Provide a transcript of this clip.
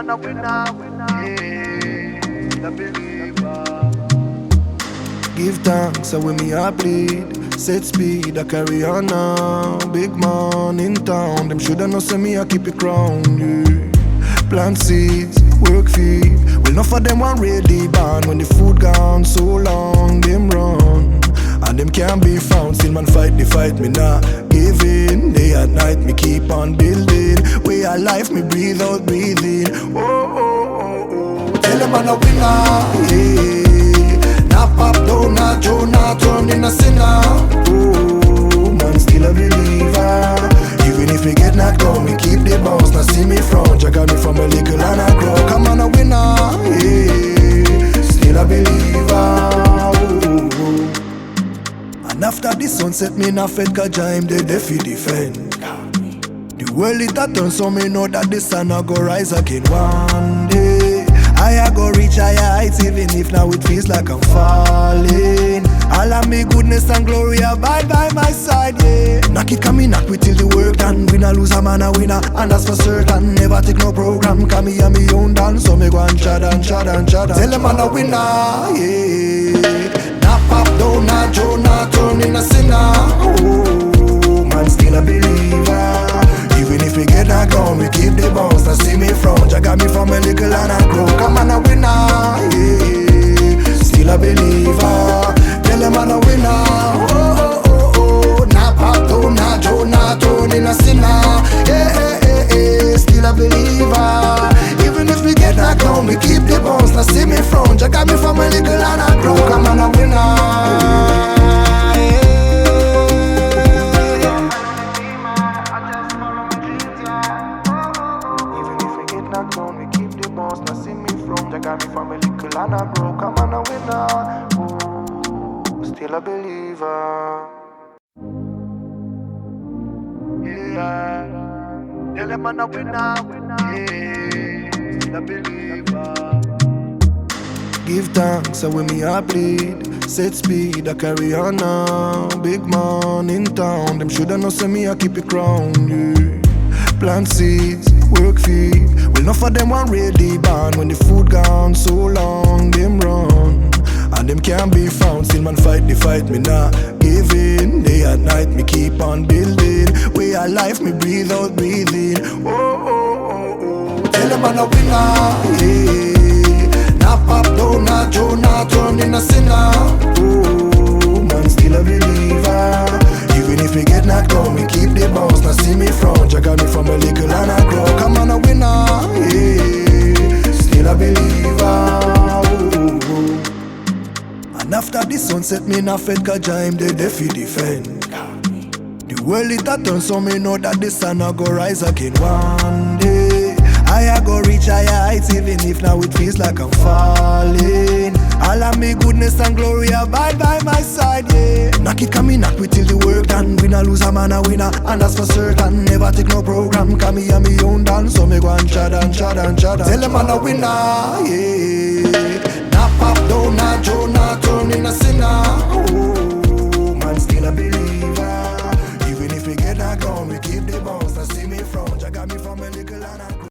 man a winner, yeah, the believer. Give thanks, and when me a bleed, set speed, I carry on now. Big man in town, them shoulda know say me I keep it crown, yeah. Plant seeds, work feed. Well, enough of them want ready born. When the food gone so long, them run. And them can't be found, still man fight the fight, me not give in. Day and night, me keep on building. Way of life, me breathe out, breathe in. Oh, oh, oh, oh. Tell them I'm a winner, yeah. Not pop down, not Joe, not turn in a sinner. Oh, man, still a believer. Even if me get knocked down, me keep the bounce. Now see me front, you got me from a little and I grow. Come on, a winner, yeah. Still a believer. And after the sunset, me not fed, cause I'm the deaf defend. The world it a turn, so me know that the sun a go rise again one day. I a go reach higher heights, even if now it feels like I'm falling. All of me goodness and glory abide by my side, yeah. Knock it, come me knock we till the work done. Win or lose, a man a winner, and that's for certain. Never take no program, cause me a me own dance. So me go and chad and chad and chad. Tell them I'm a winner, yeah. Not pop down, not Joe, not turn in a sinner. Oh, man, still a believer. Even if we get knocked down, we keep the bounce. Now see me front, you got me from a little and I grow. Come on, a winner, yeah. Still a believer. Tell them I'm a winner. Oh, oh, oh, oh. Not pop down, not Joe, not turn in a sinner. Yeah, yeah, yeah, yeah. Still a believer. Even if we get knocked down, we keep the bounce. Now see me front, you got me from a little and I grow. Come on, a winner. You got me from a little and I grow. Come on, a winner. Ooh, still a believer. Yeah, tell them I'm a winner. Yeah, still a believer. Give thanks, and when me a bleed, set speed, I carry on now. Big man in town, them shoulda know say me I keep it crown, yeah. Plant seeds, work feed. Well, enough of them want ready born. When the food gone so long, them run. And them can't be found, still man fight the fight, me not give in. Day and night, me keep on building. Way of life, me breathe out, breathe in. Oh, oh, oh, oh. Tell them I'm a winner, yeah. Not pop down, not Joe, not turn in a sinner. Oh, man, still a believer. Even if we get knocked down, we keep the bounce. Now see me front, you got me from a little and I grow. Come on, a winner, yeah. Still a believer. And after the sunset, me not fed, cause I'm the deaf defend. The world it a turn, so me know that the sun a go rise again one day. I a go reach higher heights, even if now it feels like I'm falling. All of me goodness and glory abide by my side, yeah. Knock it, come me knock we till the work done. Win or lose, a man a winner, and that's for certain. Never take no program, cause me a me own dance. So me go and chad and chad and chad. Tell them I'm a winner, yeah. Not pop down, not Joe, not turn in a sinner. Oh, man, still a believer. Even if we get knocked down, we keep the bounce. Now see me front, you got me from a little and I grow.